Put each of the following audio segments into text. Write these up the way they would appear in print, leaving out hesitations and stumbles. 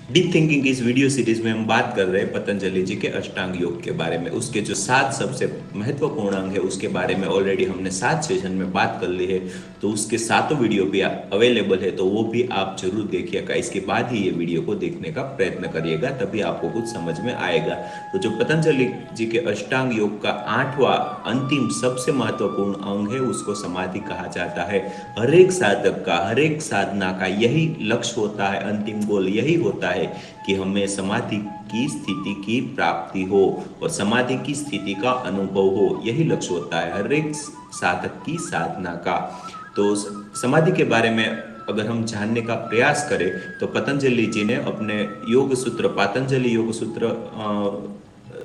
Deep thinking इस video series में हम बात कर रहे हैं पतंजलि जी के अष्टांग योग के बारे में। उसके जो 7 सबसे महत्वपूर्ण अंग है उसके बारे में ऑलरेडी हमने 7 सेशन में बात कर ली है। तो उसके सातों वीडियो भी अवेलेबल है, तो वो भी आप जरूर देखिएगा। इसके बाद ही ये वीडियो को देखने का प्रयत्न करिएगा, तभी आपको कुछ समझ में आएगा। तो जो पतंजलि जी के अष्टांग योग का 8वां अंतिम सबसे महत्वपूर्ण अंग है उसको समाधि कहा जाता है। हर एक साधक का, हर एक साधना का यही लक्ष्य होता है, अंतिम गोल यही होता है कि हमें समाधि की स्थिति की प्राप्ति हो और समाधि की स्थिति का अनुभव हो। यही लक्ष्य होता है हर एक साधक की साधना का। तो समाधि के बारे में अगर हम जानने का प्रयास करें तो पतंजलि जी ने अपने योग सूत्र, पतंजलि योग सूत्र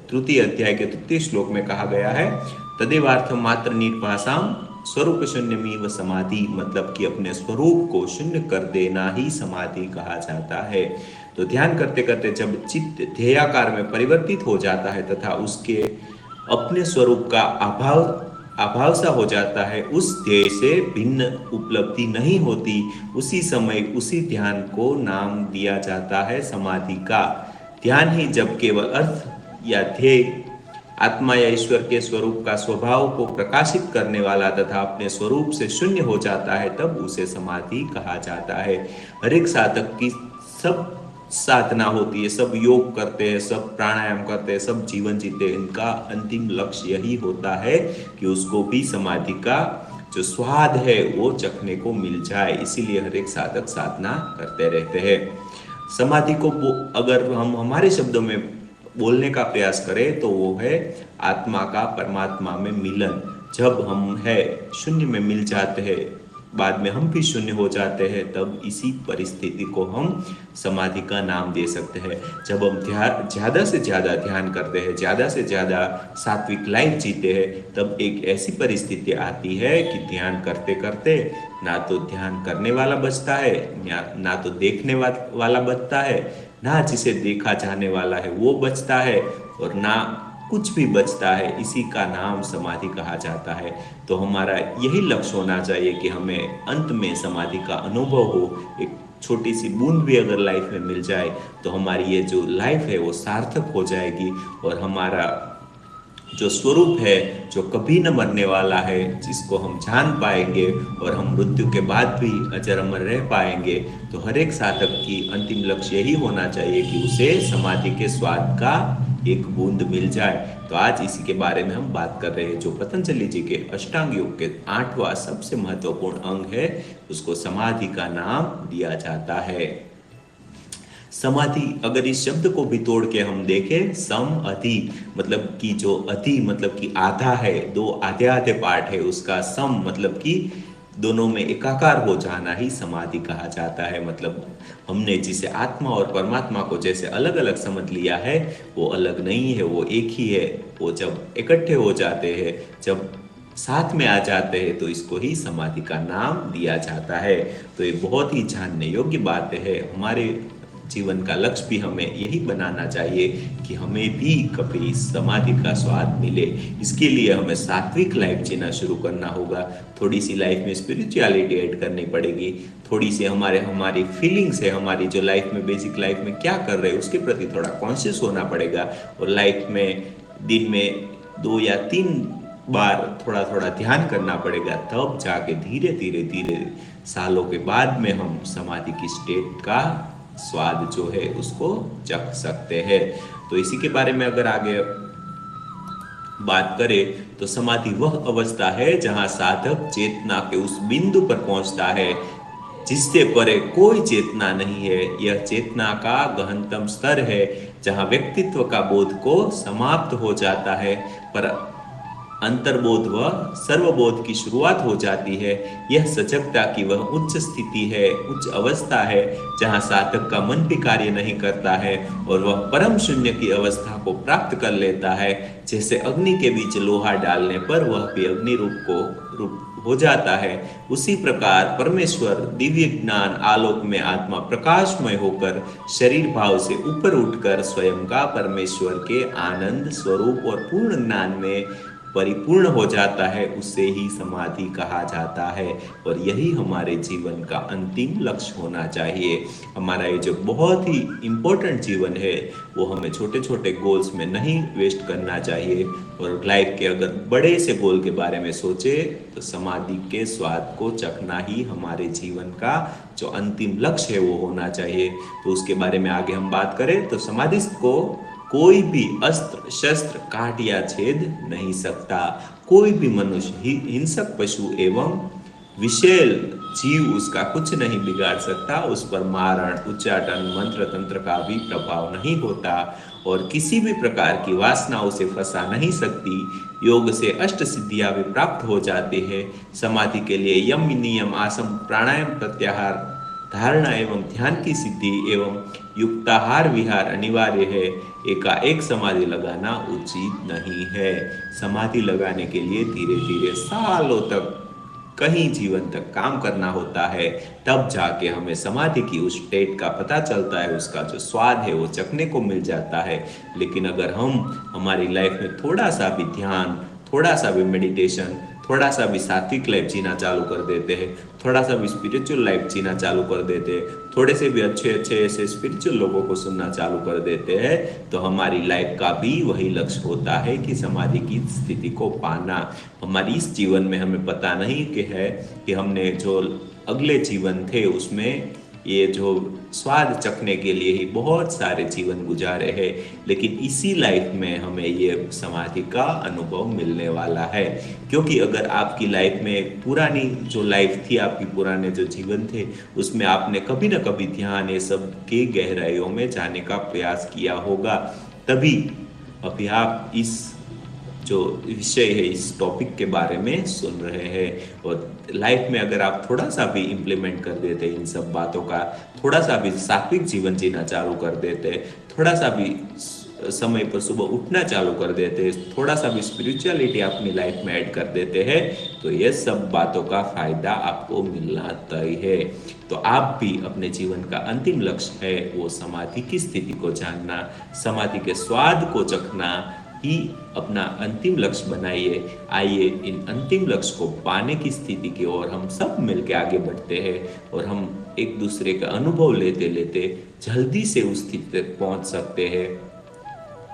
तृतीय अध्याय के तृतीय श्लोक में कहा गया है, तदेवार्थ मात्र निर्भाषाम स्वरूप शून्यमेव समाधि, मतलब कि अपने स्वरूप को शून्य कर देना ही समाधि कहा जाता है। तो ध्यान करते करते जब चित्त ध्येयाकार में परिवर्तित हो जाता है तथा उसके अपने स्वरूप का अभाव अभाव सा हो जाता है, उस ध्येय से भिन्न उपलब्धि नहीं होती, उसी समय उसी ध्यान को नाम दिया जाता है समाधि का। ध्यान ही जब केवल अर्थ या ध्येय, आत्मा या ईश्वर के स्वरूप का स्वभाव को प्रकाशित करने वाला तथा अपने स्वरूप से शून्य हो जाता है, तब उसे समाधि कहा जाता है। हर एक साधक की सब साधना होती है, सब योग करते हैं, सब प्राणायाम करते हैं, सब जीवन जीते हैं, इनका अंतिम लक्ष्य यही होता है कि उसको भी समाधि का जो स्वाद है वो चखने को मिल जाए। इसीलिए हर एक साधक साधना करते रहते हैं। समाधि को अगर हम हमारे शब्दों में बोलने का प्रयास करें तो वो है आत्मा का परमात्मा में मिलन। जब हम है शून्य में मिल जाते हैं, बाद में हम भी शून्य हो जाते हैं, तब इसी परिस्थिति को हम समाधि का नाम दे सकते हैं। जब हम ज्यादा से ज्यादा ध्यान करते हैं, ज्यादा से ज्यादा सात्विक लाइफ जीते हैं, तब एक ऐसी परिस्थिति आती है कि ध्यान करते करते ना तो ध्यान करने वाला बचता है, ना तो देखने वाला बचता है, ना जिसे देखा जाने वाला है वो बचता है, और ना कुछ भी बचता है। इसी का नाम समाधि कहा जाता है। तो हमारा यही लक्ष्य होना चाहिए कि हमें अंत में समाधि का अनुभव हो। एक छोटी सी बूंद भी अगर लाइफ में मिल जाए तो हमारी ये जो लाइफ है वो सार्थक हो जाएगी, और हमारा जो स्वरूप है जो कभी न मरने वाला है, जिसको हम जान पाएंगे और हम मृत्यु के बाद भी अजर अमर रह पाएंगे, तो हर एक साधक की अंतिम लक्ष्य यही होना चाहिए कि उसे समाधि के स्वाद का एक बूंद मिल जाए। तो आज इसी के बारे में हम बात कर रहे हैं। जो पतंजलि जी के अष्टांग योग के 8वां सबसे महत्वपूर्ण अंग है उसको समाधि का नाम दिया जाता है। समाधि, अगर इस शब्द को भी तोड़ के हम देखें, सम अधि, मतलब कि जो अधि मतलब कि आधा है, दो आधे आधे पार्ट है उसका, सम मतलब कि दोनों में एकाकार हो जाना ही समाधि कहा जाता है। मतलब हमने जिसे आत्मा और परमात्मा को जैसे अलग अलग समझ लिया है, वो अलग नहीं है, वो एक ही है। वो जब इकट्ठे हो जाते हैं, जब साथ में आ जाते हैं, तो इसको ही समाधि का नाम दिया जाता है। तो ये बहुत ही जानने योग्य बात है। हमारे जीवन का लक्ष्य भी हमें यही बनाना चाहिए कि हमें भी कभी समाधि का स्वाद मिले। इसके लिए हमें सात्विक लाइफ जीना शुरू करना होगा, थोड़ी सी लाइफ में स्पिरिचुअलिटी ऐड करनी पड़ेगी, थोड़ी सी हमारी फीलिंग्स है, हमारी जो लाइफ में बेसिक लाइफ में क्या कर रहे हैं उसके प्रति थोड़ा कॉन्शियस होना पड़ेगा, और लाइफ में दिन में 2 या 3 बार थोड़ा थोड़ा ध्यान करना पड़ेगा। तब जाके धीरे धीरे धीरे सालों के बाद में हम समाधि की स्टेट का स्वाद जो है उसको चख सकते हैं। तो इसी के बारे में अगर आगे बात करें तो समाधि वह अवस्था है जहां साधक चेतना के उस बिंदु पर पहुंचता है जिससे परे कोई चेतना नहीं है। यह चेतना का गहनतम स्तर है जहां व्यक्तित्व का बोध को समाप्त हो जाता है, पर अंतर्बोध व सर्वबोध की शुरुआत हो जाती है। यह सजगता की वह उच्च स्थिति है, उच्च अवस्था है जहां साधक का मन भी कार्य नहीं करता है और वह परम शून्य की अवस्था को प्राप्त कर लेता है। जैसे अग्नि के बीच लोहा डालने पर वह भी अग्नि रूप हो जाता है, उसी प्रकार परमेश्वर दिव्य ज्ञान आलोक में आत्मा प्रकाशमय होकर शरीर भाव से ऊपर उठकर स्वयं का परमेश्वर के आनंद स्वरूप और पूर्ण ज्ञान में परिपूर्ण हो जाता है उसे ही समाधि कहा जाता है। और यही हमारे जीवन का अंतिम लक्ष्य होना चाहिए। हमारा ये जो बहुत ही इम्पोर्टेंट जीवन है वो हमें छोटे छोटे गोल्स में नहीं वेस्ट करना चाहिए। और लाइफ के अगर बड़े से गोल के बारे में सोचे तो समाधि के स्वाद को चखना ही हमारे जीवन का जो अंतिम लक्ष्य है वो होना चाहिए। तो उसके बारे में आगे हम बात करें तो समाधि को कोई भी अस्त्र शस्त्र काट या छेद नहीं सकता। कोई भी मनुष्य हिंसक पशु एवं विशेल जीव उसका कुछ नहीं बिगाड़ सकता। उस पर मारण उच्चाटन मंत्र तंत्र का भी प्रभाव नहीं होता और किसी भी प्रकार की वासना उसे फंसा नहीं सकती। योग से अष्ट सिद्धियां भी प्राप्त हो जाती है। समाधि के लिए यम नियम आसन प्राणायाम प्रत्याहार धारणा एवं ध्यान की सिद्धि एवं युक्ताहार विहार अनिवार्य है। एकाएक समाधि लगाना उचित नहीं है। समाधि लगाने के लिए धीरे धीरे सालों तक कहीं जीवन तक काम करना होता है, तब जाके हमें समाधि की उस स्टेट का पता चलता है, उसका जो स्वाद है वो चखने को मिल जाता है। लेकिन अगर हम हमारी लाइफ में थोड़ा सा भी ध्यान, थोड़ा सा भी मेडिटेशन, थोड़ा सा भी सात्विक लाइफ जीना चालू कर देते हैं, थोड़ा सा भी स्पिरिचुअल लाइफ जीना चालू कर देते हैं, थोड़े से भी अच्छे अच्छे ऐसे स्पिरिचुअल लोगों को सुनना चालू कर देते हैं, तो हमारी लाइफ का भी वही लक्ष्य होता है कि समाधि की स्थिति को पाना। हमारी इस जीवन में हमें पता नहीं कि है कि हमने जो अगले जीवन थे उसमें ये जो स्वाद चखने के लिए ही बहुत सारे जीवन गुजारे हैं, लेकिन इसी लाइफ में हमें ये समाधि का अनुभव मिलने वाला है। क्योंकि अगर आपकी लाइफ में पुरानी जो लाइफ थी, आपकी पुराने जो जीवन थे, उसमें आपने कभी ना कभी ध्यान ये सब की गहराइयों में जाने का प्रयास किया होगा, तभी अभी आप इस जो विषय है इस टॉपिक के बारे में सुन रहे हैं। और लाइफ में अगर आप थोड़ा सा भी इम्प्लीमेंट कर देते इन सब बातों का, थोड़ा सा भी सात्विक जीवन जीना चालू कर देते, थोड़ा सा भी समय पर सुबह उठना चालू कर देते, थोड़ा सा भी स्पिरिचुअलिटी अपनी लाइफ में ऐड कर देते हैं, तो ये सब बातों का फायदा आपको मिलना तय है। तो आप भी अपने जीवन का अंतिम लक्ष्य है वो समाधि की स्थिति को जानना, समाधि के स्वाद को चखना ही अपना अंतिम लक्ष्य बनाइए। आइए इन अंतिम लक्ष्य को पाने की स्थिति की ओर हम सब मिलकर आगे बढ़ते हैं और हम एक दूसरे का अनुभव लेते लेते जल्दी से उस स्थिति तक पहुंच सकते हैं।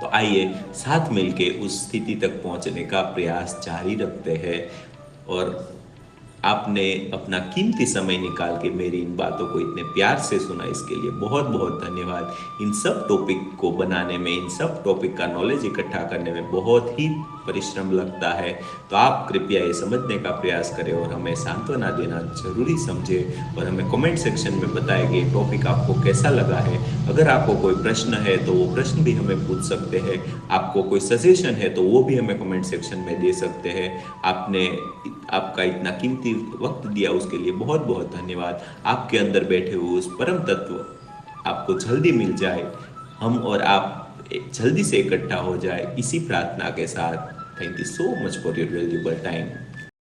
तो आइए साथ मिलके उस स्थिति तक पहुंचने का प्रयास जारी रखते हैं। और आपने अपना कीमती समय निकाल के मेरी इन बातों को इतने प्यार से सुना, इसके लिए बहुत बहुत धन्यवाद। इन सब टॉपिक को बनाने में, इन सब टॉपिक का नॉलेज इकट्ठा करने में बहुत ही परिश्रम लगता है। तो आप कृपया ये समझने का प्रयास करें और हमें सांत्वना देना जरूरी समझे और हमें कमेंट सेक्शन में बताएं कि टॉपिक आपको कैसा लगा है। अगर आपको कोई प्रश्न है तो वो प्रश्न भी हमें पूछ सकते हैं। आपको कोई सजेशन है तो वो भी हमें कमेंट सेक्शन में दे सकते हैं। आपका इतना कीमती वक्त दिया उसके लिए बहुत बहुत धन्यवाद। आपके अंदर बैठे हुए उस परम तत्व आपको जल्दी मिल जाए, हम और आप जल्दी से इकट्ठा हो जाए, इसी प्रार्थना के साथ। Thank you so much for your valuable time.